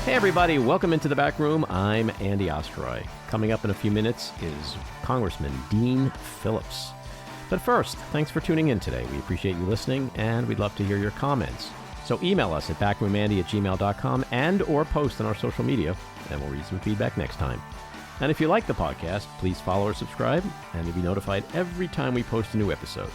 Hey everybody, welcome into the back room. I'm Andy Ostroy. Coming up in a few minutes is Congressman Dean Phillips. But first, thanks for tuning in today. We appreciate you listening, and we'd love to hear your comments. So email us at backroomandy@gmail.com and or post on our social media, and we'll read some feedback next time. And if you like the podcast, please follow or subscribe, and you'll be notified every time we post a new episode.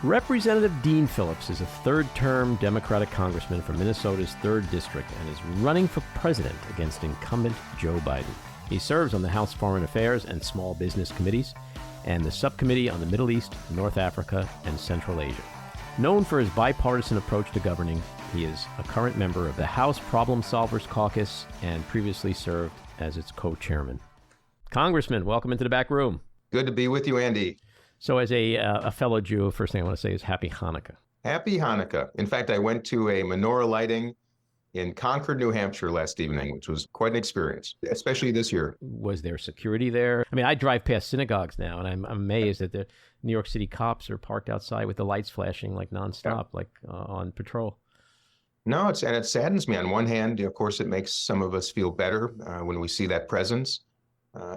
Representative Dean Phillips is a third-term Democratic Congressman from Minnesota's 3rd District and is running for president against incumbent Joe Biden. He serves on the House Foreign Affairs and Small Business Committees and the Subcommittee on the Middle East, North Africa, and Central Asia. Known for his bipartisan approach to governing, he is a current member of the House Problem Solvers Caucus and previously served as its co-chairman. Congressman, welcome into the back room. Good to be with you, Andy. So as a fellow Jew, first thing I want to say is Happy Hanukkah. Happy Hanukkah. In fact, I went to a menorah lighting in Concord, New Hampshire last evening, which was quite an experience, especially this year. Was there security there? I mean, I drive past synagogues now, and I'm amazed that the New York City cops are parked outside with the lights flashing like nonstop, like on patrol. No, it saddens me. On one hand, of course, it makes some of us feel better when we see that presence.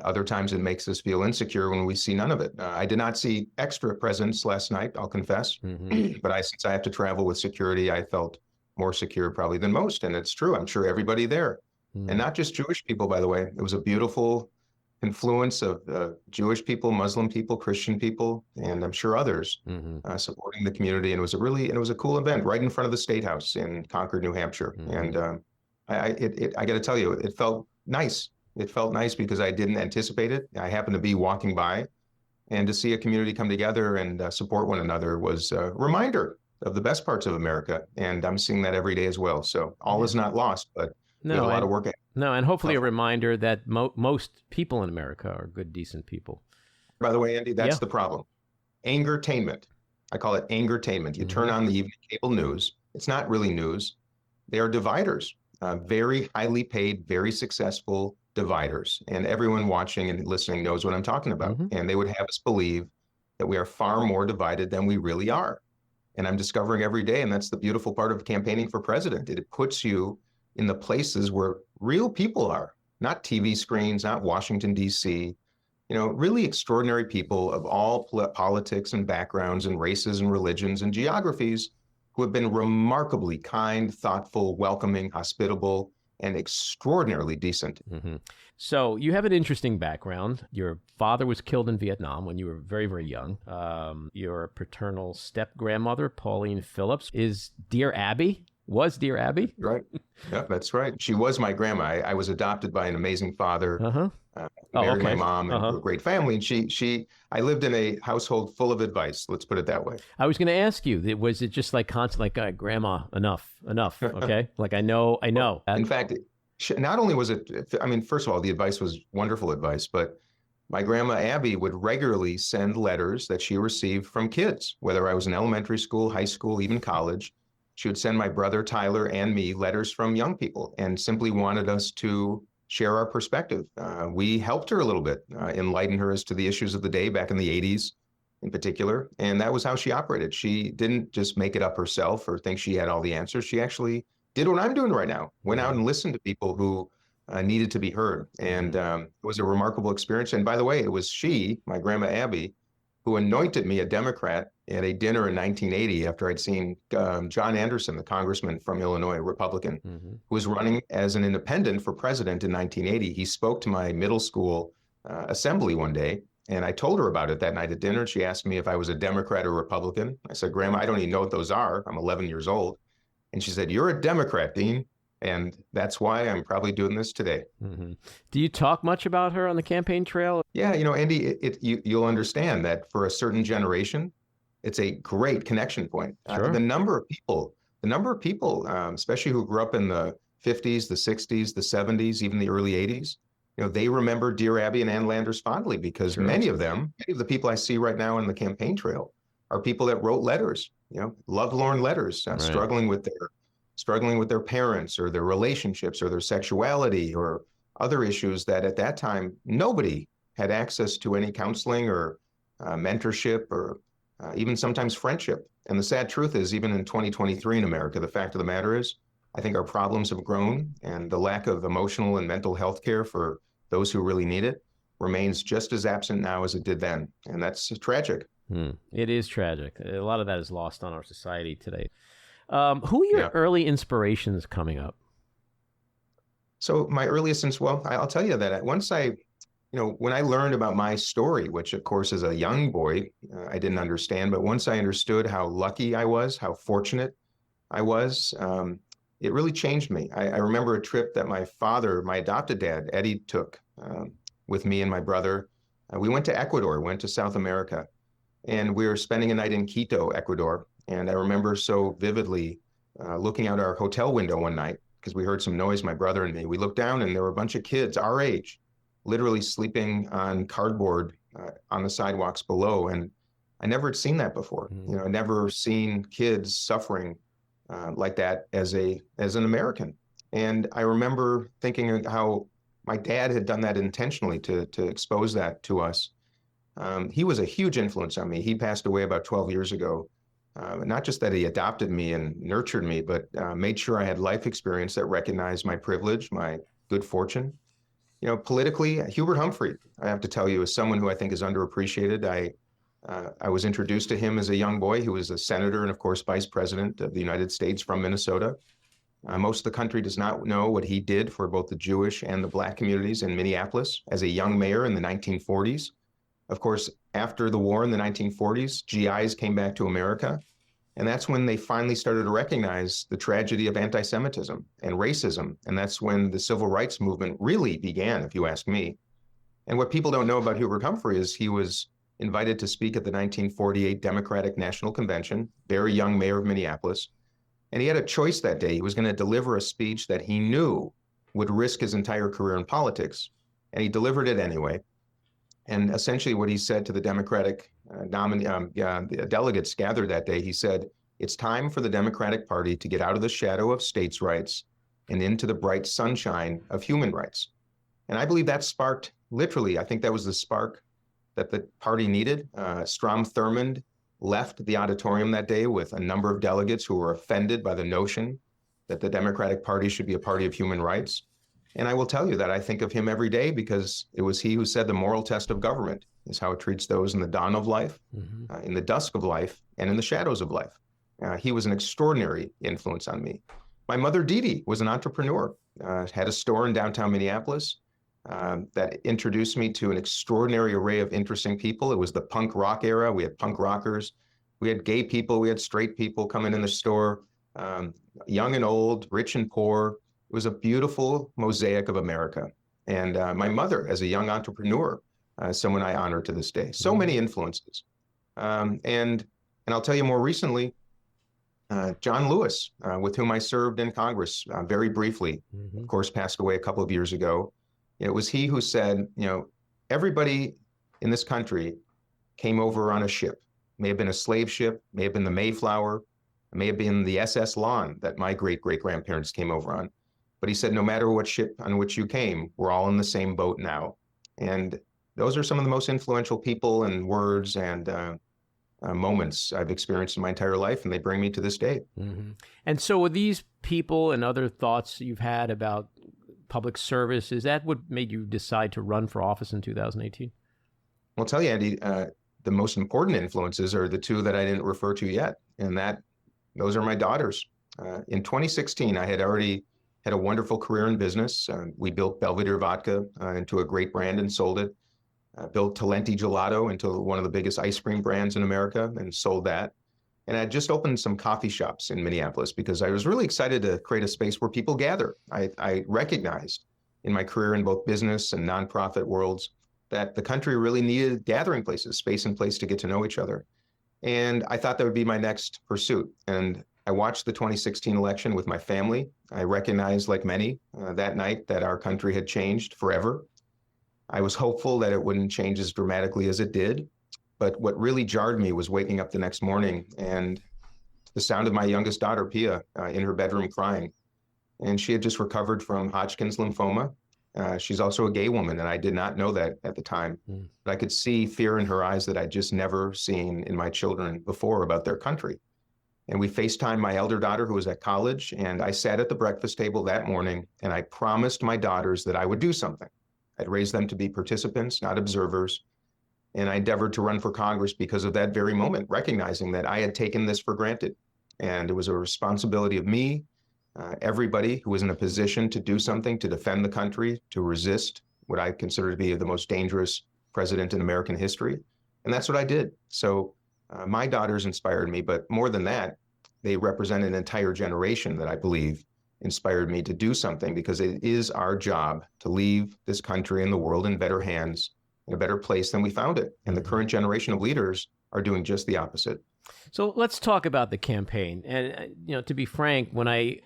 Other times it makes us feel insecure when we see none of it. I did not see extra presence last night, I'll confess. But since I have to travel with security, I felt more secure probably than most. And it's true. I'm sure everybody there. And not just Jewish people, by the way. It was a beautiful influence of Jewish people, Muslim people, Christian people, and I'm sure others supporting the community. And it was a cool event right in front of the State House in Concord, New Hampshire. And I got to tell you, it felt nice. It felt nice because I didn't anticipate it. I happened to be walking by, and to see a community come together and support one another was a reminder of the best parts of America. And I'm seeing that every day as well. So all is not lost, but we have a lot of work ahead. No, and hopefully a reminder that most people in America are good, decent people. By the way, Andy, that's the problem. Angertainment. I call it angertainment. You turn on the evening cable news. It's not really news. They are dividers, very highly paid, very successful dividers, and everyone watching and listening knows what I'm talking about. And they would have us believe that we are far more divided than we really are. And I'm discovering every day, and that's the beautiful part of campaigning for president. It puts you in the places where real people are, not TV screens, not Washington, D.C., really extraordinary people of all politics and backgrounds and races and religions and geographies who have been remarkably kind, thoughtful, welcoming, hospitable, and extraordinarily decent. So you have an interesting background. Your father was killed in Vietnam when you were very, very young. Your paternal step-grandmother, Pauline Phillips, was Dear Abby? Right. Yeah, that's right. She was my grandma. I was adopted by an amazing father. Married my mom and a great family. And I lived in a household full of advice. Let's put it that way. I was going to ask you, was it just like constant, like, Grandma, enough, okay? Like, I know. In fact, not only was it, first of all, the advice was wonderful advice, but my grandma Abby would regularly send letters that she received from kids, whether I was in elementary school, high school, even college. She would send my brother Tyler and me letters from young people and simply wanted us to share our perspective. We helped her a little bit, enlighten her as to the issues of the day back in the 80s in particular. And that was how she operated. She didn't just make it up herself or think she had all the answers. She actually did what I'm doing right now, went out and listened to people who needed to be heard. And it was a remarkable experience. And by the way, it was she, my grandma Abby, who anointed me a Democrat at a dinner in 1980 after I'd seen John Anderson, the congressman from Illinois, a Republican, who was running as an independent for president in 1980. He spoke to my middle school assembly one day, and I told her about it that night at dinner. She asked me if I was a Democrat or Republican. I said, Grandma, I don't even know what those are. I'm 11 years old. And she said, you're a Democrat, Dean. And that's why I'm probably doing this today. Do you talk much about her on the campaign trail? Yeah, Andy, you'll understand that for a certain generation, it's a great connection point. Sure. The number of people, especially who grew up in the 50s, the 60s, the 70s, even the early 80s, they remember Dear Abby and Ann Landers fondly because many of the people I see right now on the campaign trail are people that wrote letters, lovelorn letters, struggling with their parents or their relationships or their sexuality or other issues that at that time, nobody had access to any counseling or mentorship or even sometimes friendship. And the sad truth is, even in 2023 in America, the fact of the matter is, I think our problems have grown, and the lack of emotional and mental health care for those who really need it remains just as absent now as it did then. And that's tragic. It is tragic. A lot of that is lost on our society today. Who are your early inspirations coming up? So my earliest, well, I'll tell you that once when I learned about my story, which of course as a young boy, I didn't understand, but once I understood how lucky I was, how fortunate I was, it really changed me. I remember a trip that my father, my adopted dad, Eddie, took with me and my brother. We went to Ecuador, went to South America, and we were spending a night in Quito, Ecuador. And I remember so vividly looking out our hotel window one night because we heard some noise, my brother and me. We looked down and there were a bunch of kids our age, literally sleeping on cardboard on the sidewalks below. And I never had seen that before. I'd never seen kids suffering like that as an American. And I remember thinking how my dad had done that intentionally to expose that to us. He was a huge influence on me. He passed away about 12 years ago. Not just that he adopted me and nurtured me, but made sure I had life experience that recognized my privilege, my good fortune. Politically, Hubert Humphrey, I have to tell you, is someone who I think is underappreciated. I was introduced to him as a young boy. He was a senator and, of course, vice president of the United States from Minnesota. Most of the country does not know what he did for both the Jewish and the Black communities in Minneapolis as a young mayor in the 1940s. Of course, after the war in the 1940s, GIs came back to America, and that's when they finally started to recognize the tragedy of anti-Semitism and racism, and that's when the civil rights movement really began, if you ask me. And what people don't know about Hubert Humphrey is he was invited to speak at the 1948 Democratic National Convention, very young mayor of Minneapolis, and he had a choice that day. He was going to deliver a speech that he knew would risk his entire career in politics, and he delivered it anyway. And essentially what he said to the Democratic the delegates gathered that day, he said, it's time for the Democratic Party to get out of the shadow of states' rights and into the bright sunshine of human rights. And I believe that sparked, literally, I think that was the spark that the party needed. Strom Thurmond left the auditorium that day with a number of delegates who were offended by the notion that the Democratic Party should be a party of human rights. And I will tell you that I think of him every day because it was he who said the moral test of government is how it treats those in the dawn of life, in the dusk of life, and in the shadows of life. He was an extraordinary influence on me. My mother, Dee Dee, was an entrepreneur, had a store in downtown Minneapolis that introduced me to an extraordinary array of interesting people. It was the punk rock era. We had punk rockers. We had gay people. We had straight people coming in the store, young and old, rich and poor. It was a beautiful mosaic of America. And my mother, as a young entrepreneur, someone I honor to this day. So many influences. And I'll tell you more recently, John Lewis, with whom I served in Congress very briefly, of course, passed away a couple of years ago. It was he who said, everybody in this country came over on a ship. May have been a slave ship, may have been the Mayflower, may have been the SS Lon that my great-great-grandparents came over on. But he said, no matter what ship on which you came, we're all in the same boat now. And those are some of the most influential people and words and moments I've experienced in my entire life, and they bring me to this day. And so with these people and other thoughts you've had about public service, is that what made you decide to run for office in 2018? I'll tell you, Andy, the most important influences are the two that I didn't refer to yet, and those are my daughters. In 2016, I had already had a wonderful career in business. We built Belvedere Vodka into a great brand and sold it. Built Talenti Gelato into one of the biggest ice cream brands in America and sold that. And I just opened some coffee shops in Minneapolis because I was really excited to create a space where people gather. I recognized in my career in both business and nonprofit worlds that the country really needed gathering places, space and place to get to know each other. And I thought that would be my next pursuit. And I watched the 2016 election with my family. I recognized, like many, that night that our country had changed forever. I was hopeful that it wouldn't change as dramatically as it did. But what really jarred me was waking up the next morning and the sound of my youngest daughter, Pia, in her bedroom crying. And she had just recovered from Hodgkin's lymphoma. She's also a gay woman, and I did not know that at the time. But I could see fear in her eyes that I'd just never seen in my children before about their country. And we FaceTimed my elder daughter who was at college. And I sat at the breakfast table that morning and I promised my daughters that I would do something. I'd raise them to be participants, not observers. And I endeavored to run for Congress because of that very moment, recognizing that I had taken this for granted. And it was a responsibility of me, everybody who was in a position to do something, to defend the country, to resist what I consider to be the most dangerous president in American history. And that's what I did. So my daughters inspired me, but more than that, they represent an entire generation that I believe inspired me to do something, because it is our job to leave this country and the world in better hands, in a better place than we found it. And the current generation of leaders are doing just the opposite. So let's talk about the campaign. And, to be frank, when I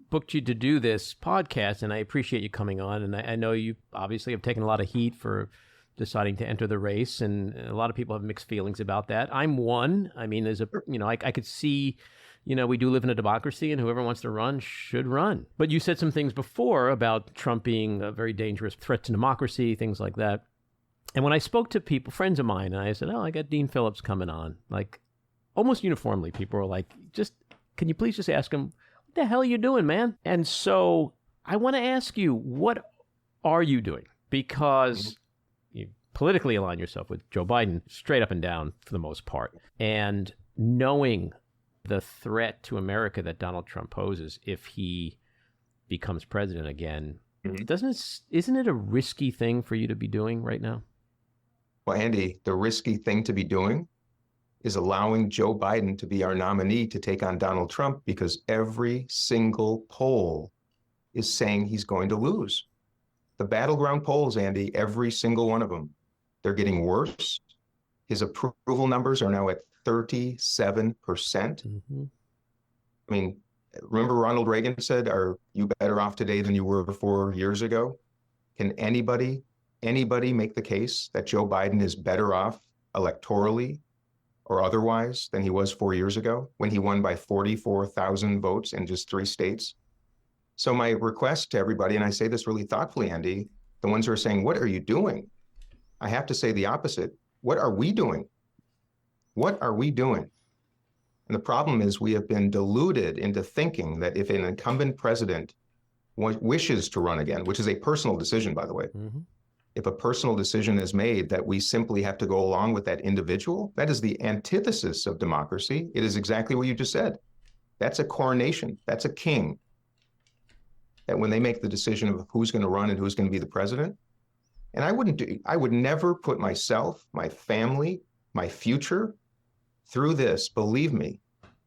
booked you to do this podcast, and I appreciate you coming on, and I know you obviously have taken a lot of heat for deciding to enter the race, and a lot of people have mixed feelings about that. I'm one. I mean, I could see, we do live in a democracy, and whoever wants to run should run. But you said some things before about Trump being a very dangerous threat to democracy, things like that. And when I spoke to people, friends of mine, and I said, I got Dean Phillips coming on, like almost uniformly, people were like, can you please just ask him, what the hell are you doing, man? And so I want to ask you, what are you doing? Because you politically align yourself with Joe Biden straight up and down for the most part. And knowing the threat to America that Donald Trump poses if he becomes president again, isn't it a risky thing for you to be doing right now? Well, Andy, the risky thing to be doing is allowing Joe Biden to be our nominee to take on Donald Trump, because every single poll is saying he's going to lose. The battleground polls, Andy, every single one of them, they're getting worse. His approval numbers are now at 37%. I mean, remember Ronald Reagan said, are you better off today than you were 4 years ago? Can anybody make the case that Joe Biden is better off electorally or otherwise than he was 4 years ago when he won by 44,000 votes in just 3 states? So my request to everybody, and I say this really thoughtfully, Andy, the ones who are saying, what are you doing? I have to say the opposite. What are we doing? What are we doing? And the problem is we have been deluded into thinking that if an incumbent president wishes to run again, which is a personal decision, by the way, if a personal decision is made, that we simply have to go along with that individual, that is the antithesis of democracy. It is exactly what you just said. That's a coronation. That's a king. That when they make the decision of who's going to run and who's going to be the president, and I would never put myself, my family, my future through this, believe me,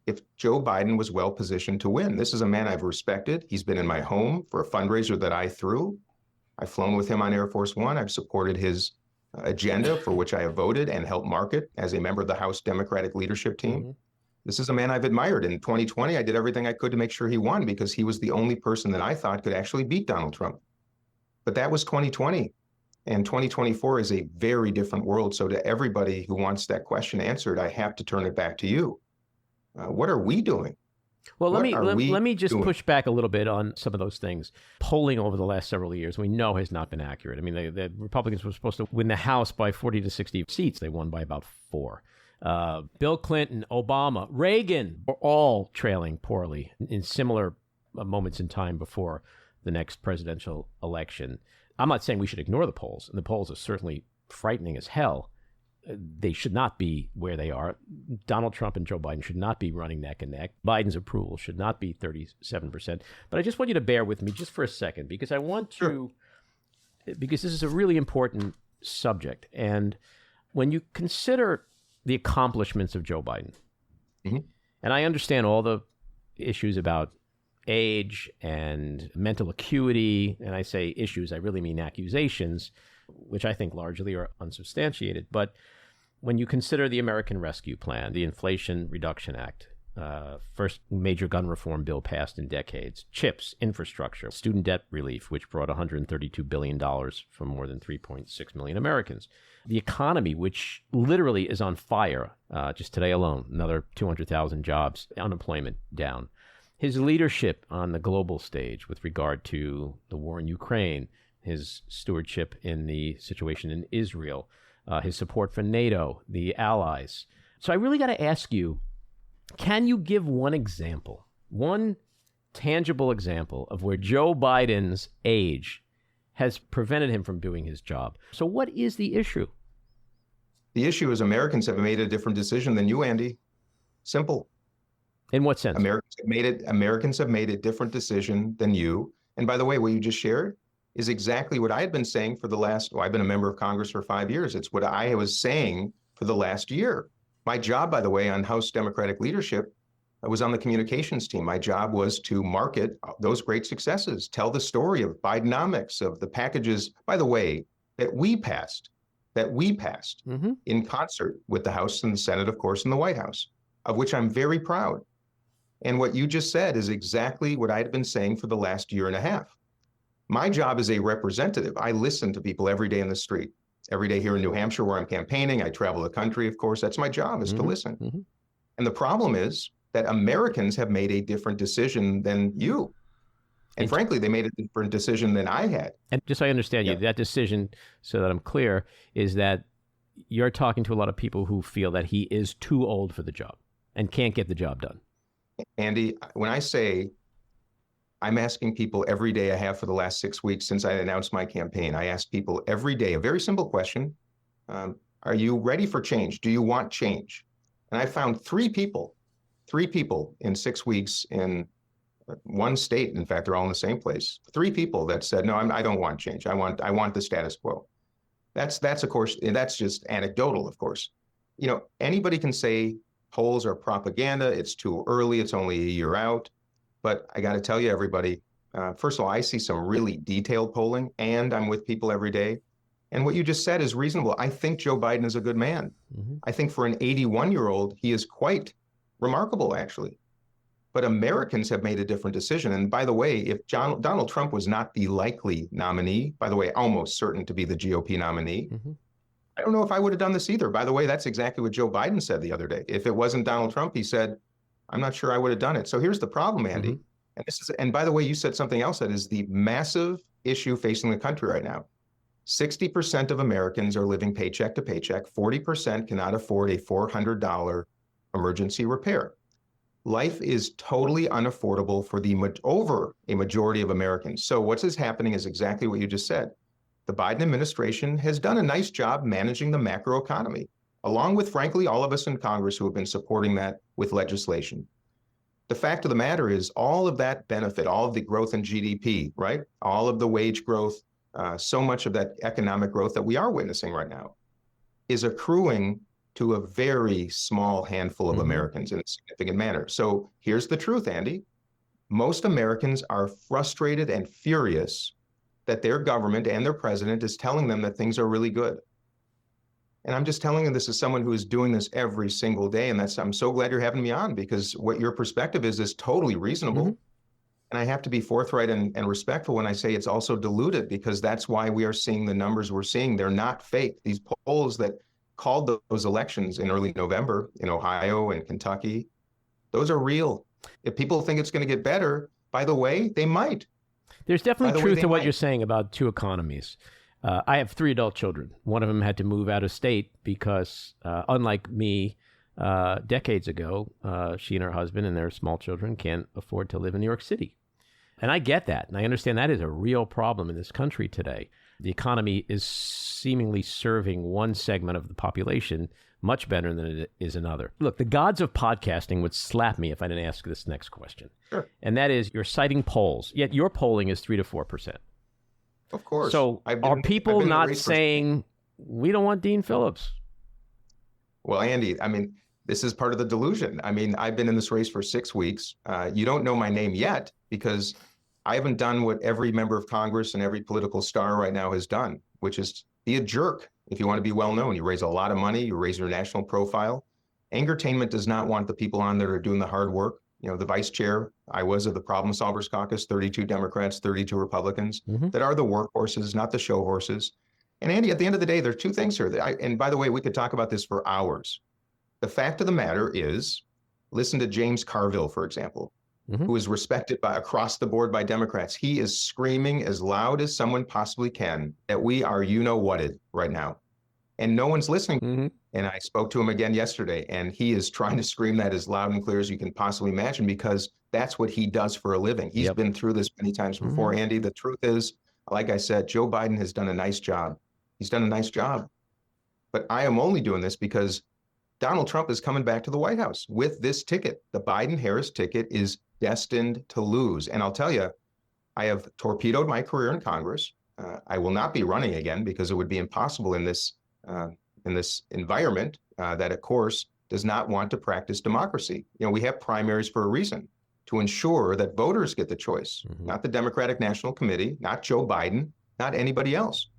if Joe Biden was well positioned to win. This is a man I've respected. He's been in my home for a fundraiser that I threw. I've flown with him on Air Force One. I've supported his agenda, for which I have voted and helped market as a member of the House Democratic leadership team. This is a man I've admired. In 2020, I did everything I could to make sure he won, because he was the only person that I thought could actually beat Donald Trump. But that was 2020. And 2024 is a very different world. So to everybody who wants that question answered, I have to turn it back to you. What are we doing? Well, let me just push back a little bit on some of those things. Polling over the last several years, we know, has not been accurate. I mean, the Republicans were supposed to win the House by 40 to 60 seats. They won by about 4. Bill Clinton, Obama, Reagan were all trailing poorly in similar moments in time before the next presidential election. I'm not saying we should ignore the polls, and the polls are certainly frightening as hell. They should not be where they are. Donald Trump and Joe Biden should not be running neck and neck. Biden's approval should not be 37%. But I just want you to bear with me just for a second, because I want to, because this is a really important subject. And when you consider the accomplishments of Joe Biden, and I understand all the issues about age and mental acuity, and I say issues, I really mean accusations, which I think largely are unsubstantiated. But when you consider the American Rescue Plan, the Inflation Reduction Act, first major gun reform bill passed in decades, CHIPS, infrastructure, student debt relief, which brought $132 billion from more than 3.6 million Americans, the economy, which literally is on fire, just today alone, another 200,000 jobs, unemployment down. His leadership on the global stage with regard to the war in Ukraine, his stewardship in the situation in Israel, his support for NATO, the allies. So I really got to ask you, Can you give one example, one tangible example of where Joe Biden's age has prevented him from doing his job? So what is the issue? The issue is Americans have made a different decision than you, Andy. Simple. In what sense? Americans have made a different decision than you. And by the way, what you just shared is exactly what I had been saying for the last, I've been a member of Congress for 5 years. It's what I was saying for the last year. My job, by the way, on House Democratic leadership, I was on the communications team. My job was to market those great successes, tell the story of Bidenomics, of the packages, by the way, that we passed in concert with the House and the Senate, of course, and the White House, of which I'm very proud. And what you just said is exactly what I had been saying for the last year and a half. My job as a representative, I listen to people every day in the street, every day here in New Hampshire where I'm campaigning. I travel the country, of course. That's my job, is to listen. And the problem is that Americans have made a different decision than you. And frankly, they made a different decision than I had. And just so I understand you, that decision, so that I'm clear, is that you're talking to a lot of people who feel that he is too old for the job and can't get the job done. Andy, when I say I'm asking people every day I have for the last 6 weeks since I announced my campaign, I ask people every day a very simple question. Are you ready for change? Do you want change? And I found three people in 6 weeks in one state. In fact, they're all in the same place. Three people that said, no, I don't want change. I want the status quo. That's of course, that's just anecdotal, of course. You know, anybody can say polls are propaganda. It's too early. It's only a year out. But I got to tell you, everybody, first of all, I see some really detailed polling, and I'm with people every day. And what you just said is reasonable. I think Joe Biden is a good man. I think for an 81-year-old, he is quite remarkable, actually. But Americans have made a different decision. And by the way, if Donald Trump was not the likely nominee, by the way, almost certain to be the GOP nominee, I don't know if I would have done this either. By the way, that's exactly what Joe Biden said the other day. If it wasn't Donald Trump, he said, I'm not sure I would have done it. So here's the problem, Andy. And by the way, you said something else that is the massive issue facing the country right now. 60% of Americans are living paycheck to paycheck. 40% cannot afford a $400 emergency repair. Life is totally unaffordable for over a majority of Americans. So what is happening is exactly what you just said. The Biden administration has done a nice job managing the macroeconomy, along with, frankly, all of us in Congress who have been supporting that with legislation. The fact of the matter is all of that benefit, all of the growth in GDP, right? All of the wage growth, so much of that economic growth that we are witnessing right now is accruing to a very small handful of Americans in a significant manner. So here's the truth, Andy. Most Americans are frustrated and furious that their government and their president is telling them that things are really good. And I'm just telling you this as someone who is doing this every single day. And I'm so glad you're having me on, because what your perspective is totally reasonable. And I have to be forthright and respectful when I say it's also diluted, because that's why we are seeing the numbers we're seeing. They're not fake. These polls that called those elections in early November in Ohio and Kentucky, those are real. If people think it's going to get better, by the way, they might. There's definitely truth to what you're saying about two economies. I have 3 adult children. One of them had to move out of state because, unlike me, decades ago, she and her husband and their small children can't afford to live in New York City. And I get that. And I understand that is a real problem in this country today. The economy is seemingly serving one segment of the population much better than it is another. Look, the gods of podcasting would slap me if I didn't ask this next question. Sure. And that is, you're citing polls, yet your polling is 3 to 4%. Of course. So are people not saying, we don't want Dean Phillips? Well, Andy, I mean, this is part of the delusion. I mean, I've been in this race for 6 weeks. You don't know my name yet because I haven't done what every member of Congress and every political star right now has done, which is be a jerk. If you want to be well known, you raise a lot of money, you raise your national profile. Angertainment does not want the people on that are doing the hard work. You know, the vice chair, I was of the Problem Solvers Caucus, 32 Democrats, 32 Republicans, that are the workhorses, not the show horses. And Andy, at the end of the day, there are two things here. And by the way, we could talk about this for hours. The fact of the matter is, listen to James Carville, for example, who is respected across the board by Democrats. He is screaming as loud as someone possibly can that we are you-know-whatted right now. and no one's listening. Mm-hmm. And I spoke to him again yesterday, and he is trying to scream that as loud and clear as you can possibly imagine, because that's what he does for a living. He's been through this many times before, Andy. The truth is, like I said, Joe Biden has done a nice job. He's done a nice job. But I am only doing this because Donald Trump is coming back to the White House with this ticket. The Biden-Harris ticket is destined to lose. And I'll tell you, I have torpedoed my career in Congress. I will not be running again because it would be impossible in this environment that, of course, does not want to practice democracy. You know, we have primaries for a reason, to ensure that voters get the choice, not the Democratic National Committee, not Joe Biden, not anybody else.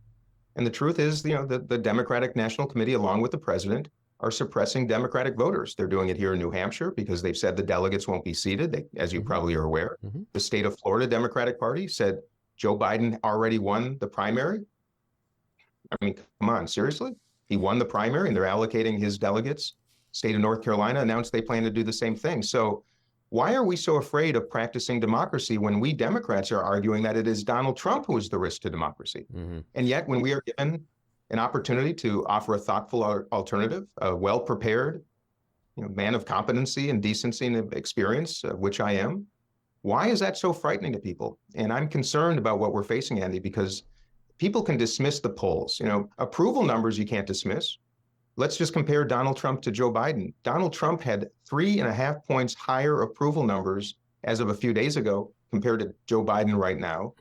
And the truth is, you know, the Democratic National Committee, along with the president, are suppressing Democratic voters. They're doing it here in New Hampshire because they've said the delegates won't be seated, as you probably are aware. The state of Florida Democratic Party said Joe Biden already won the primary. I mean, come on, seriously? He won the primary and they're allocating his delegates. State of North Carolina announced they plan to do the same thing. So why are we so afraid of practicing democracy when we Democrats are arguing that it is Donald Trump who is the risk to democracy? And yet, when we are given an opportunity to offer a thoughtful alternative, a well-prepared, you know, man of competency and decency and experience, which I am, why is that so frightening to people? And I'm concerned about what we're facing, Andy, because people can dismiss the polls. You know, approval numbers you can't dismiss. Let's just compare Donald Trump to Joe Biden. Donald Trump had 3.5 points higher approval numbers as of a few days ago compared to Joe Biden right now.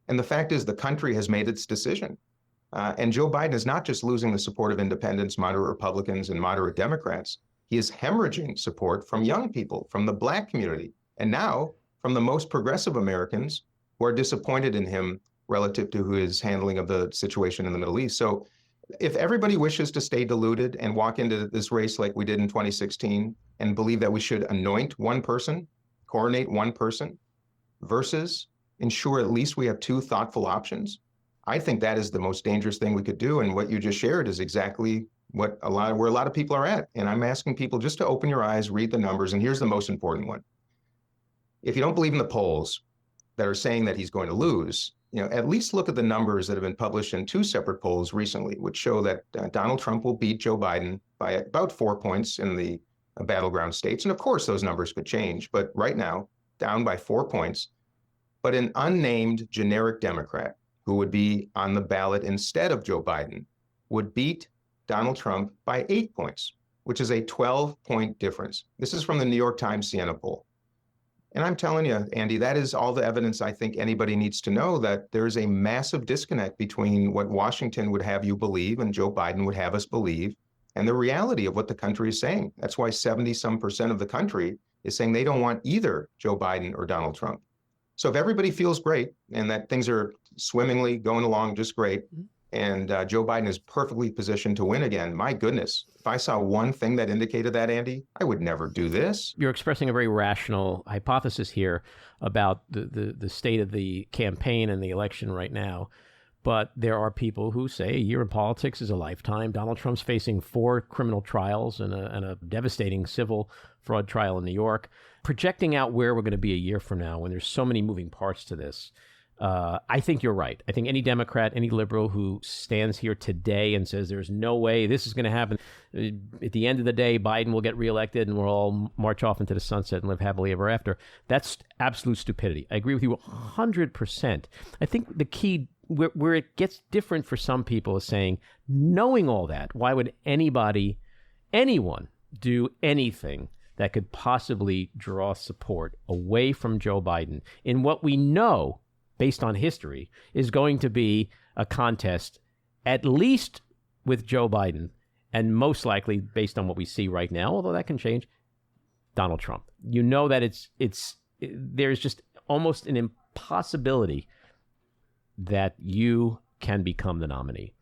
And the fact is the country has made its decision. And Joe Biden is not just losing the support of independents, moderate Republicans, and moderate Democrats. He is hemorrhaging support from young people, from the Black community, and now from the most progressive Americans who are disappointed in him relative to his handling of the situation in the Middle East. So if everybody wishes to stay deluded and walk into this race like we did in 2016 and believe that we should anoint one person, coronate one person, versus ensure at least we have two thoughtful options, I think that is the most dangerous thing we could do. And what you just shared is exactly where a lot of people are at. And I'm asking people just to open your eyes, read the numbers. And here's the most important one. If you don't believe in the polls that are saying that he's going to lose, you know, at least look at the numbers that have been published in two separate polls recently, which show that Donald Trump will beat Joe Biden by about 4 points in the battleground states. And of course, those numbers could change, but right now, down by 4 points. But an unnamed generic Democrat who would be on the ballot instead of Joe Biden would beat Donald Trump by 8 points, which is a 12-point difference. This is from the New York Times Siena poll. And I'm telling you, Andy, that is all the evidence I think anybody needs to know, that there is a massive disconnect between what Washington would have you believe and Joe Biden would have us believe and the reality of what the country is saying. That's why 70-some% of the country is saying they don't want either Joe Biden or Donald Trump. So if everybody feels great and that things are swimmingly going along just great, and Joe Biden is perfectly positioned to win again, my goodness, if I saw one thing that indicated that, Andy, I would never do this. You're expressing a very rational hypothesis here about the state of the campaign and the election right now. But there are people who say a year in politics is a lifetime. Donald Trump's facing 4 criminal trials and a devastating civil fraud trial in New York. Projecting out where we're going to be a year from now when there's so many moving parts to this, I think you're right. I think any Democrat, any liberal who stands here today and says there's no way this is going to happen, at the end of the day, Biden will get reelected and we'll all march off into the sunset and live happily ever after. That's absolute stupidity. I agree with you 100%. I think the key where it gets different for some people is saying, knowing all that, why would anyone do anything that could possibly draw support away from Joe Biden in what we know, based on history, is going to be a contest, at least with Joe Biden, and most likely, based on what we see right now, although that can change, Donald Trump. You know that there's just almost an impossibility that you can become the nominee.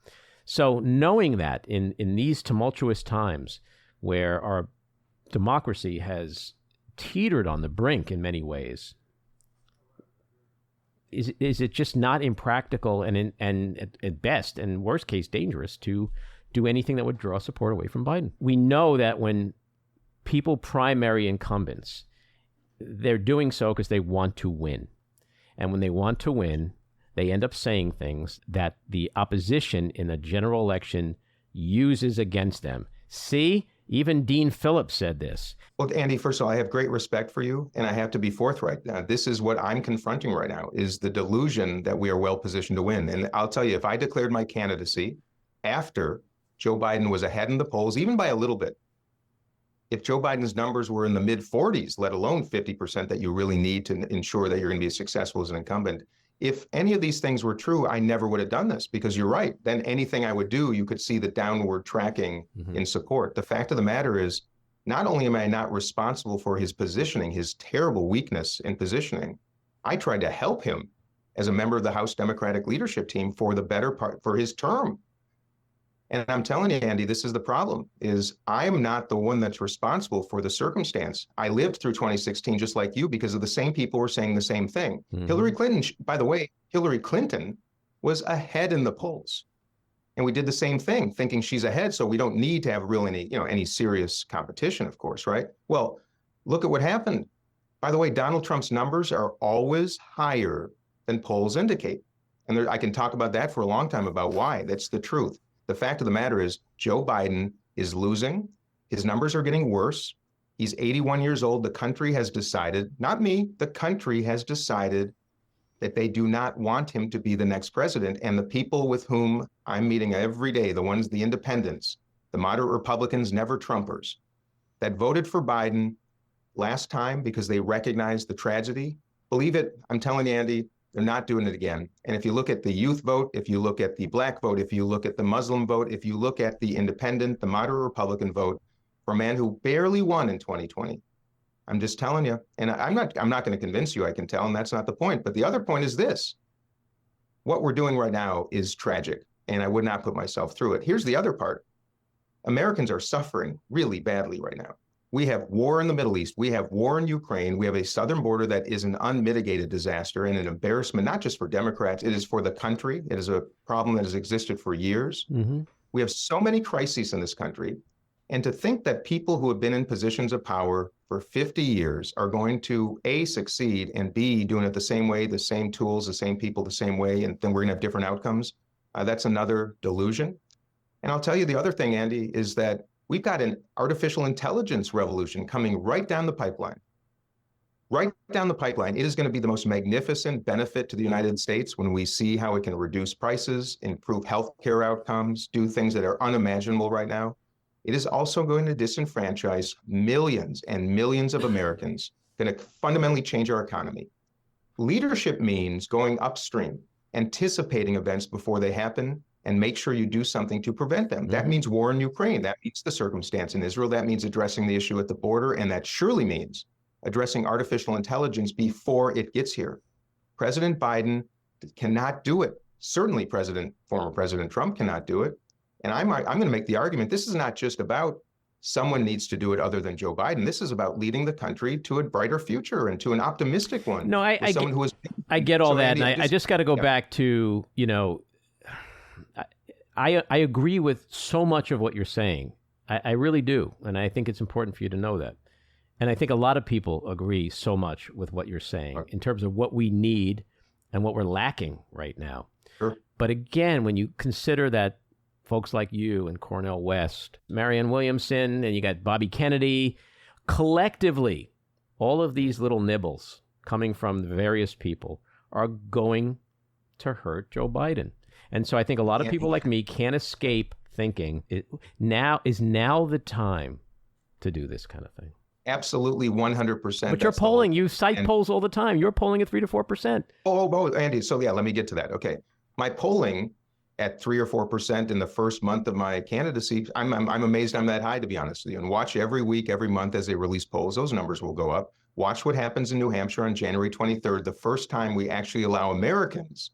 So knowing that in these tumultuous times where our democracy has teetered on the brink in many ways, is it just not impractical and at best and worst case dangerous to do anything that would draw support away from Biden? We know that when people primary incumbents, they're doing so because they want to win. And when they want to win, they end up saying things that the opposition in a general election uses against them. See, even Dean Phillips said this. Well, Andy, first of all, I have great respect for you, and I have to be forthright. This is what I'm confronting right now, is the delusion that we are well positioned to win. And I'll tell you, if I declared my candidacy after Joe Biden was ahead in the polls, even by a little bit, if Joe Biden's numbers were in the mid-40s, let alone 50% that you really need to ensure that you're going to be successful as an incumbent, if any of these things were true, I never would have done this, because you're right. Then anything I would do, you could see the downward tracking in support. The fact of the matter is, not only am I not responsible for his positioning, his terrible weakness in positioning, I tried to help him as a member of the House Democratic leadership team for the better part, for his term. And I'm telling you, Andy, this is the problem, is I am not the one that's responsible for the circumstance. I lived through 2016 just like you, because of the same people were saying the same thing. Hillary Clinton, by the way, Hillary Clinton was ahead in the polls. And we did the same thing, thinking she's ahead, so we don't need to have really any serious competition, of course, right? Well, look at what happened. By the way, Donald Trump's numbers are always higher than polls indicate. And I can talk about that for a long time about why. That's the truth. The fact of the matter is, Joe Biden is losing. His numbers are getting worse. He's 81 years old. The country has decided, not me, the country has decided that they do not want him to be the next president. And the people with whom I'm meeting every day, the independents, the moderate Republicans, never Trumpers, that voted for Biden last time because they recognized the tragedy, believe it, I'm telling you, Andy, they're not doing it again. And if you look at the youth vote, if you look at the Black vote, if you look at the Muslim vote, if you look at the independent, the moderate Republican vote, for a man who barely won in 2020, I'm just telling you, and I'm not going to convince you, I can tell, and that's not the point. But the other point is this. What we're doing right now is tragic, and I would not put myself through it. Here's the other part. Americans are suffering really badly right now. We have war in the Middle East. We have war in Ukraine. We have a southern border that is an unmitigated disaster and an embarrassment, not just for Democrats. It is for the country. It is a problem that has existed for years. We have so many crises in this country. And to think that people who have been in positions of power for 50 years are going to, A, succeed, and B, doing it the same way, the same tools, the same people, the same way, and then we're going to have different outcomes, that's another delusion. And I'll tell you the other thing, Andy, is that we've got an artificial intelligence revolution coming right down the pipeline. Right down the pipeline. It is going to be the most magnificent benefit to the United States when we see how it can reduce prices, improve healthcare outcomes, do things that are unimaginable right now. It is also going to disenfranchise millions and millions of Americans, going to fundamentally change our economy. Leadership means going upstream, anticipating events before they happen, and make sure you do something to prevent them. That means war in Ukraine. That means the circumstance in Israel. That means addressing the issue at the border. And that surely means addressing artificial intelligence before it gets here. President Biden cannot do it. Certainly former President Trump cannot do it. And I'm going to make the argument, this is not just about someone needs to do it other than Joe Biden. This is about leading the country to a brighter future and to an optimistic one. No, I get all that. And I just got to go back to, I agree with so much of what you're saying. I really do. And I think it's important for you to know that. And I think a lot of people agree so much with what you're saying in terms of what we need and what we're lacking right now. Sure. But again, when you consider that folks like you and Cornel West, Marianne Williamson, and you got Bobby Kennedy, collectively, all of these little nibbles coming from the various people are going to hurt Joe Biden. And so I think a lot of people like me can't escape thinking now is the time to do this kind of thing. Absolutely, 100%. But you're polling. You cite polls all the time. You're polling at 3 to 4%. Oh, Andy. So yeah, let me get to that. Okay, my polling at 3 or 4% in the first month of my candidacy, I'm amazed I'm that high, to be honest with you. And watch every week, every month as they release polls, those numbers will go up. Watch what happens in New Hampshire on January 23rd, the first time we actually allow Americans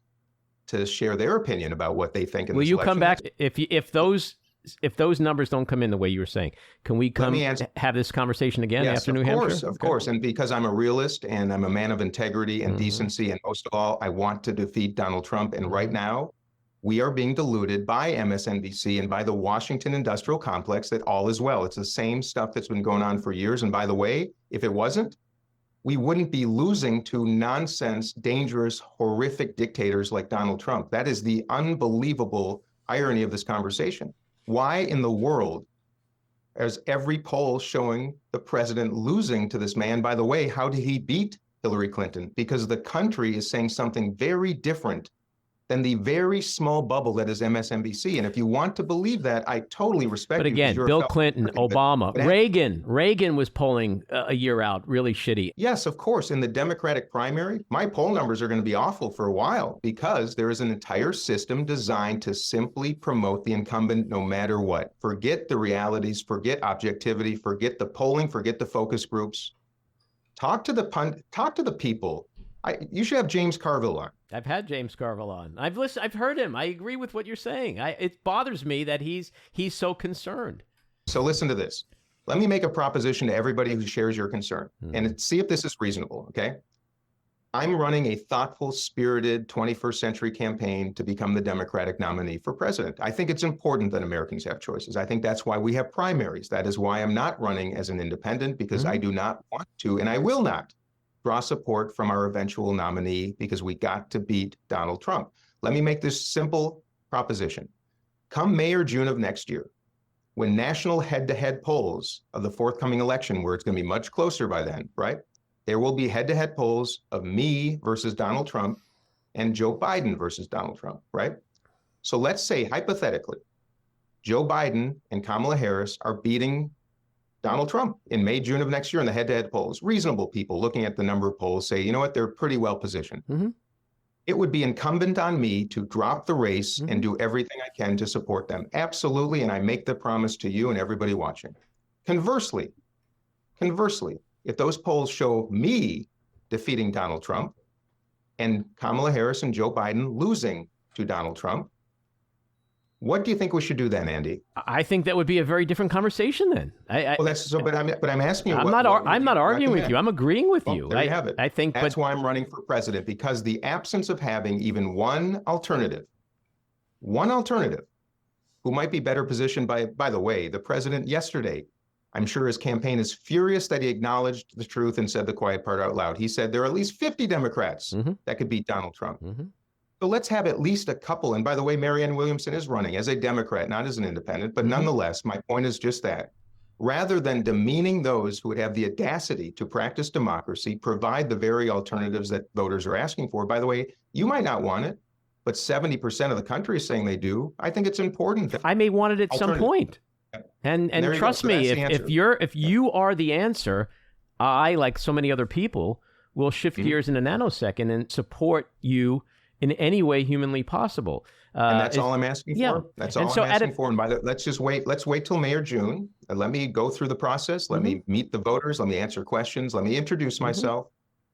to share their opinion about what they think in this election. Will you come back if those numbers don't come in the way you were saying? Can we have this conversation again after New Hampshire? Of course. And because I'm a realist and I'm a man of integrity and decency, and most of all, I want to defeat Donald Trump. And right now, we are being deluded by MSNBC and by the Washington industrial complex that all is well. It's the same stuff that's been going on for years. And by the way, if it wasn't, we wouldn't be losing to nonsense, dangerous, horrific dictators like Donald Trump. That is the unbelievable irony of this conversation. Why in the world is every poll showing the president losing to this man? By the way, how did he beat Hillary Clinton? Because the country is saying something very different than the very small bubble that is MSNBC. And if you want to believe that, I totally respect But you. again, Bill Clinton, Obama, Reagan was polling a year out really shitty. Yes, of course. In the Democratic primary, my poll numbers are going to be awful for a while because there is an entire system designed to simply promote the incumbent no matter what. Forget the realities, forget objectivity, forget the polling, forget the focus groups. Talk to the people. You should have James Carville on. I've had James Carville on. I've listened. I've heard him. I agree with what you're saying. It bothers me that he's so concerned. So listen to this. Let me make a proposition to everybody who shares your concern and see if this is reasonable, okay? I'm running a thoughtful, spirited 21st century campaign to become the Democratic nominee for president. I think it's important that Americans have choices. I think that's why we have primaries. That is why I'm not running as an independent, because I do not want to, and I will not draw support from our eventual nominee, because we got to beat Donald Trump. Let me make this simple proposition. Come May or June of next year, when national head-to-head polls of the forthcoming election, where it's going to be much closer by then, right? There will be head-to-head polls of me versus Donald Trump and Joe Biden versus Donald Trump, right? So let's say, hypothetically, Joe Biden and Kamala Harris are beating Donald Trump in May, June of next year in the head-to-head polls. Reasonable people looking at the number of polls say, you know what, they're pretty well positioned. It would be incumbent on me to drop the race and do everything I can to support them. Absolutely, and I make the promise to you and everybody watching. Conversely, if those polls show me defeating Donald Trump and Kamala Harris and Joe Biden losing to Donald Trump, what do you think we should do then, Andy? I think that would be a very different conversation then. But I'm asking you. I'm not arguing with you. I'm agreeing with you. There you have it. I think that's why I'm running for president, because the absence of having even one alternative who might be better positioned by the way, the president yesterday, I'm sure his campaign is furious that he acknowledged the truth and said the quiet part out loud. He said there are at least 50 Democrats that could beat Donald Trump. So let's have at least a couple. And by the way, Marianne Williamson is running as a Democrat, not as an independent. But nonetheless, my point is just that. Rather than demeaning those who would have the audacity to practice democracy, provide the very alternatives that voters are asking for. By the way, you might not want it, but 70% of the country is saying they do. I think it's important. I may want it at some point. And trust me, if you are the answer, I, like so many other people, will shift gears in a nanosecond and support you in any way humanly possible. And that's all I'm asking for. That's all I'm asking for. And let's wait till May or June. And let me go through the process. Let me meet the voters. Let me answer questions. Let me introduce myself.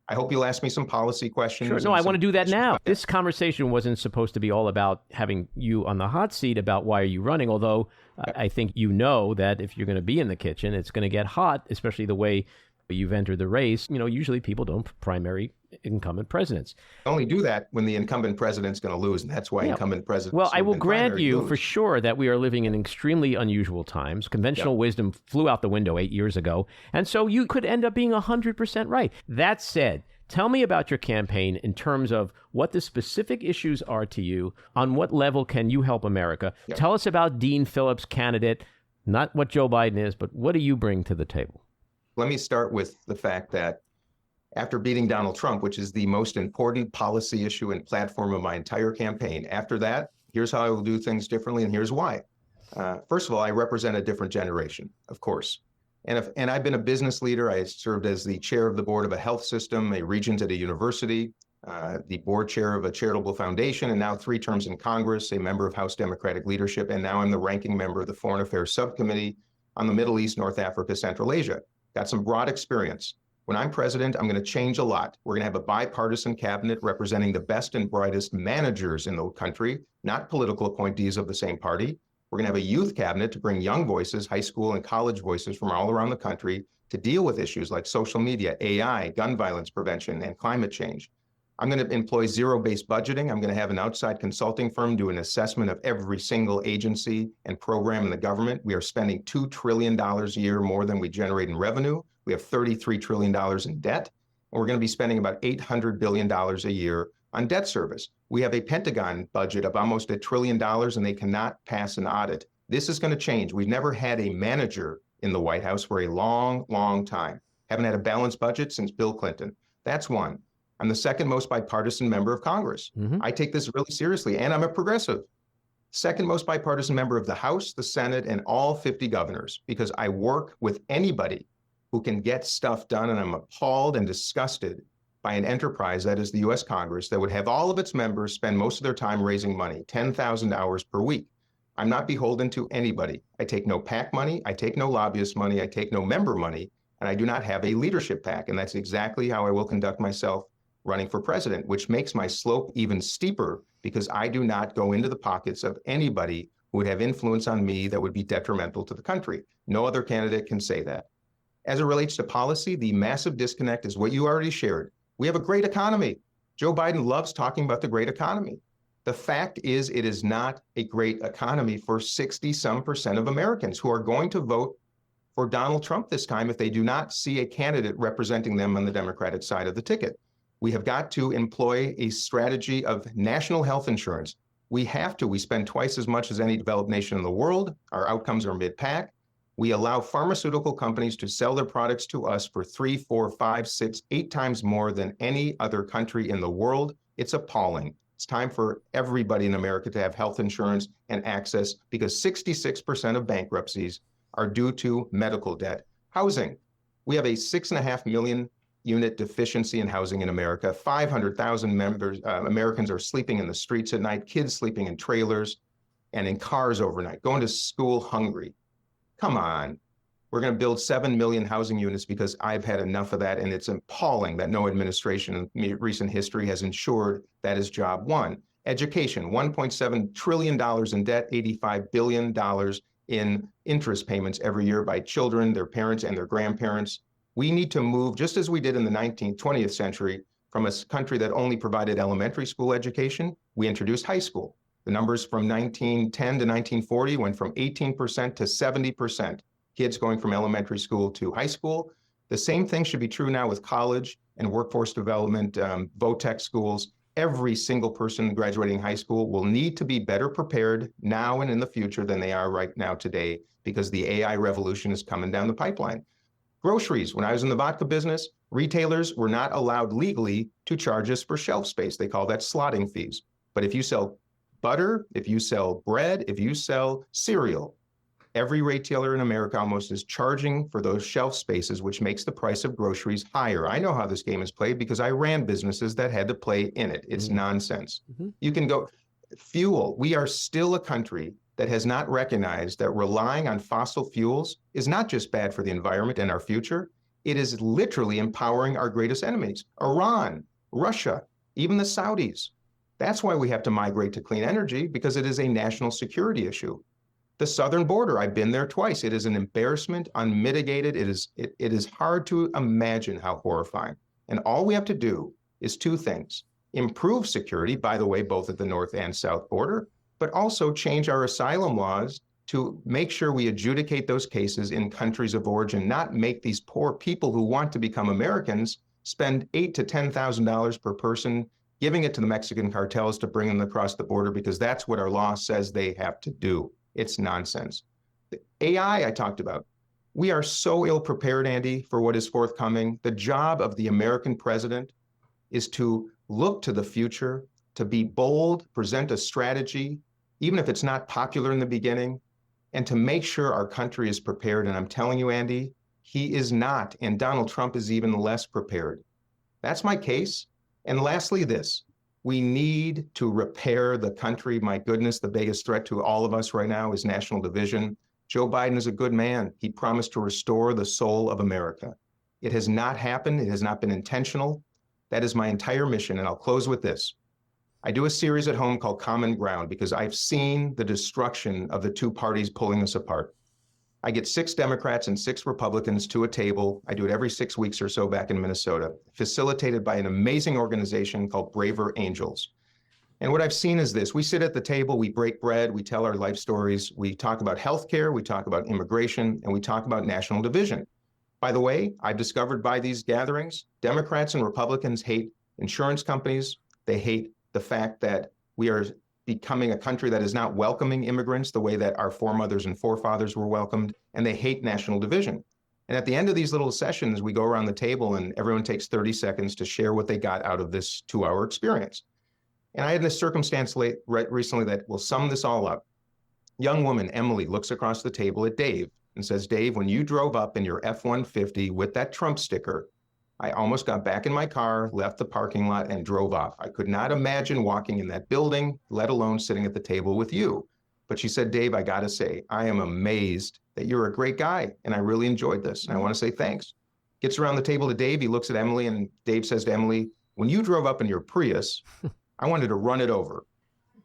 I hope you'll ask me some policy questions. Sure. No, I want to do that now. This conversation wasn't supposed to be all about having you on the hot seat about why are you running, although I think you know that if you're going to be in the kitchen, it's going to get hot, especially the way you've entered the race. You know, usually people don't primary incumbent presidents. Only do that when the incumbent president's going to lose, and that's why incumbent presidents. Well, I will grant you for sure that we are living in extremely unusual times. Conventional wisdom flew out the window 8 years ago, and so you could end up being 100% right. That said, tell me about your campaign in terms of what the specific issues are to you. On what level can you help America? Tell us about Dean Phillips' candidate, not what Joe Biden is, but what do you bring to the table? Let me start with the fact that after beating Donald Trump, which is the most important policy issue and platform of my entire campaign, after that, here's how I will do things differently, and here's why. First of all, I represent a different generation, of course. And I've been a business leader. I served as the chair of the board of a health system, a regent at a university, the board chair of a charitable foundation, and now 3 terms in Congress, a member of House Democratic leadership, and now I'm the ranking member of the Foreign Affairs Subcommittee on the Middle East, North Africa, Central Asia. Got some broad experience. When I'm president, I'm going to change a lot. We're going to have a bipartisan cabinet representing the best and brightest managers in the country, not political appointees of the same party. We're going to have a youth cabinet to bring young voices, high school and college voices from all around the country to deal with issues like social media, AI, gun violence prevention, and climate change. I'm going to employ zero-based budgeting. I'm going to have an outside consulting firm do an assessment of every single agency and program in the government. We are spending $2 trillion a year more than we generate in revenue. We have $33 trillion in debt, and we're going to be spending about $800 billion a year on debt service. We have a Pentagon budget of almost $1 trillion, and they cannot pass an audit This is going to change. We've never had a manager in the White House for a long, long time. Haven't had a balanced budget since Bill Clinton. That's one. I'm the second most bipartisan member of Congress. I take this really seriously, and I'm a progressive. Second most bipartisan member of the House, the Senate, and all 50 governors, because I work with anybody who can get stuff done, and I'm appalled and disgusted by an enterprise that is the U.S. Congress that would have all of its members spend most of their time raising money, 10,000 hours per week. I'm not beholden to anybody. I take no PAC money, I take no lobbyist money, I take no member money, and I do not have a leadership PAC, and that's exactly how I will conduct myself running for president, which makes my slope even steeper because I do not go into the pockets of anybody who would have influence on me that would be detrimental to the country. No other candidate can say that. As it relates to policy, the massive disconnect is what you already shared. We have a great economy. Joe Biden loves talking about the great economy. The fact is, it is not a great economy for 60-some% of Americans who are going to vote for Donald Trump this time if they do not see a candidate representing them on the Democratic side of the ticket. We have got to employ a strategy of national health insurance. We have to. We spend twice as much as any developed nation in the world. Our outcomes are mid-pack. We allow pharmaceutical companies to sell their products to us for 3, 4, 5, 6, 8 times more than any other country in the world. It's appalling. It's time for everybody in America to have health insurance and access, because 66% of bankruptcies are due to medical debt. Housing. We have a 6.5 million unit deficiency in housing in America. 500,000 Americans are sleeping in the streets at night, kids sleeping in trailers and in cars overnight, going to school hungry. Come on. We're going to build 7 million housing units because I've had enough of that, and it's appalling that no administration in recent history has ensured that is job one. Education, $1.7 trillion in debt, $85 billion in interest payments every year by children, their parents, and their grandparents. We need to move, just as we did in the 19th, 20th century, from a country that only provided elementary school education. We introduced high school. The numbers from 1910 to 1940 went from 18% to 70%. Kids going from elementary school to high school. The same thing should be true now with college and workforce development, VOTEC schools. Every single person graduating high school will need to be better prepared now and in the future than they are right now today, because the AI revolution is coming down the pipeline. Groceries. When I was in the vodka business, retailers were not allowed legally to charge us for shelf space. They call that slotting fees. But if you sell butter, if you sell bread, if you sell cereal, every retailer in America almost is charging for those shelf spaces, which makes the price of groceries higher. I know how this game is played because I ran businesses that had to play in it. It's nonsense. You can go fuel. We are still a country that has not recognized that relying on fossil fuels is not just bad for the environment and our future. It is literally empowering our greatest enemies, Iran, Russia, even the Saudis. That's why we have to migrate to clean energy, because it is a national security issue. The southern border, I've been there twice. It is an embarrassment, unmitigated. It is hard to imagine how horrifying. And all we have to do is 2 things. Improve security, by the way, both at the north and south border, but also change our asylum laws to make sure we adjudicate those cases in countries of origin, not make these poor people who want to become Americans spend $8,000 to $10,000 per person, giving it to the Mexican cartels to bring them across the border, because that's what our law says they have to do. It's nonsense. The AI I talked about. We are so ill prepared, Andy, for what is forthcoming. The job of the American president is to look to the future, to be bold, present a strategy, even if it's not popular in the beginning, and to make sure our country is prepared. And I'm telling you, Andy, he is not, and Donald Trump is even less prepared. That's my case. And lastly, this. We need to repair the country. My goodness, the biggest threat to all of us right now is national division. Joe Biden is a good man. He promised to restore the soul of America. It has not happened. It has not been intentional. That is my entire mission. And I'll close with this. I do a series at home called Common Ground because I've seen the destruction of the 2 parties pulling us apart. I get 6 Democrats and 6 Republicans to a table. I do it every 6 weeks or so back in Minnesota, facilitated by an amazing organization called Braver Angels. And what I've seen is this. We sit at the table, we break bread, we tell our life stories, we talk about healthcare, we talk about immigration, and we talk about national division. By the way, I've discovered by these gatherings, Democrats and Republicans hate insurance companies. They hate the fact that we are becoming a country that is not welcoming immigrants the way that our foremothers and forefathers were welcomed, and they hate national division. And at the end of these little sessions, we go around the table and everyone takes 30 seconds to share what they got out of this 2-hour experience. And I had this circumstance recently that will sum this all up. Young woman, Emily, looks across the table at Dave and says, Dave, when you drove up in your F-150 with that Trump sticker, I almost got back in my car, left the parking lot, and drove off. I could not imagine walking in that building, let alone sitting at the table with you. But she said, Dave, I got to say, I am amazed that you're a great guy, and I really enjoyed this, and I want to say thanks. Gets around the table to Dave, he looks at Emily, and Dave says to Emily, when you drove up in your Prius, I wanted to run it over.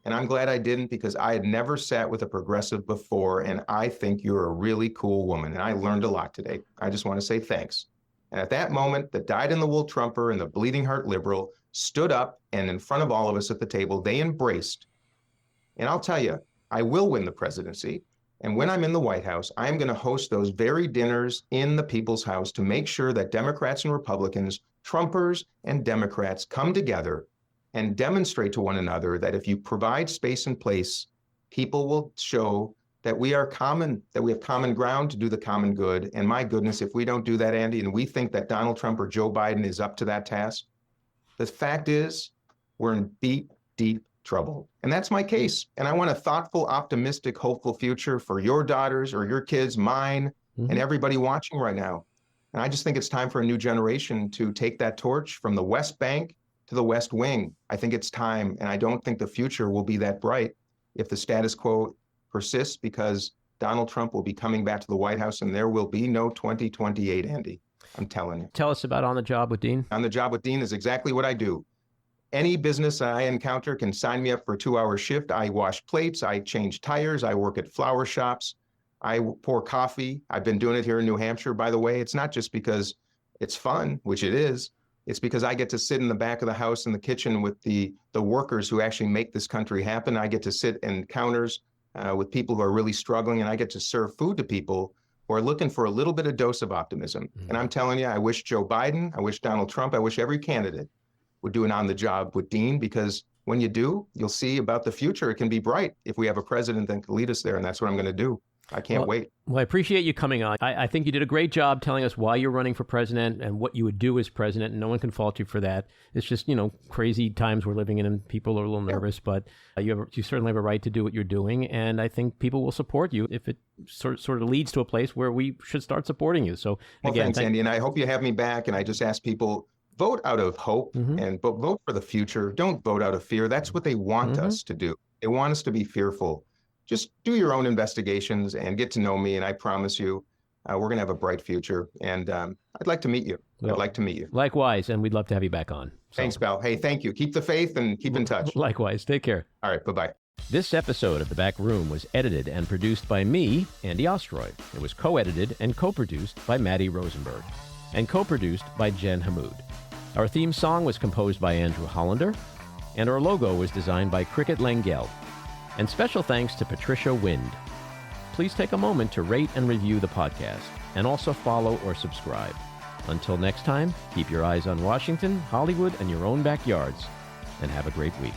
And I'm glad I didn't, because I had never sat with a progressive before, and I think you're a really cool woman, and I learned a lot today. I just want to say thanks. And at that moment, the dyed-in-the-wool Trumper and the bleeding heart liberal stood up, and in front of all of us at the table, they embraced. And I'll tell you, I will win the presidency. And when I'm in the White House, I'm going to host those very dinners in the people's house to make sure that Democrats and Republicans, Trumpers and Democrats come together and demonstrate to one another that if you provide space and place, people will show that we are common, that we have common ground to do the common good. And my goodness, if we don't do that, Andy, and we think that Donald Trump or Joe Biden is up to that task, the fact is we're in deep, deep trouble. And that's my case. And I want a thoughtful, optimistic, hopeful future for your daughters or your kids, mine, and everybody watching right now. And I just think it's time for a new generation to take that torch from the West Bank to the West Wing. I think it's time, and I don't think the future will be that bright if the status quo persists, because Donald Trump will be coming back to the White House and there will be no 2028, Andy. I'm telling you. Tell us about On the Job with Dean. On the Job with Dean is exactly what I do. Any business I encounter can sign me up for a 2-hour shift. I wash plates, I change tires, I work at flower shops, I pour coffee. I've been doing it here in New Hampshire, by the way. It's not just because it's fun, which it is. It's because I get to sit in the back of the house in the kitchen with the workers who actually make this country happen. I get to sit in counters with people who are really struggling, and I get to serve food to people who are looking for a little bit of dose of optimism. And I'm telling you, I wish Joe Biden, I wish Donald Trump, I wish every candidate would do an On the Job with Dean, because when you do, you'll see about the future. It can be bright if we have a president that can lead us there, and that's what I'm going to do. I can't wait. Well, I appreciate you coming on. I think you did a great job telling us why you're running for president and what you would do as president, and no one can fault you for that. It's just, crazy times we're living in, and people are a little nervous, but you certainly have a right to do what you're doing, and I think people will support you if it sort of leads to a place where we should start supporting you. So, again, thanks, Andy, and I hope you have me back, and I just ask people, vote out of hope, but vote for the future. Don't vote out of fear. That's what they want us to do. They want us to be fearful. Just do your own investigations and get to know me, and I promise you, we're going to have a bright future. And I'd like to meet you. I'd like to meet you. Likewise, and we'd love to have you back on. So. Thanks, pal. Hey, thank you. Keep the faith and keep in touch. Likewise. Take care. All right. Bye-bye. This episode of The Back Room was edited and produced by me, Andy Ostroy. It was co-edited and co-produced by Matty Rosenberg and co-produced by Jen Hammoud. Our theme song was composed by Andrew Hollander, and our logo was designed by Cricket Lengyel. And special thanks to Patricia Wind. Please take a moment to rate and review the podcast, and also follow or subscribe. Until next time, keep your eyes on Washington, Hollywood, and your own backyards, and have a great week.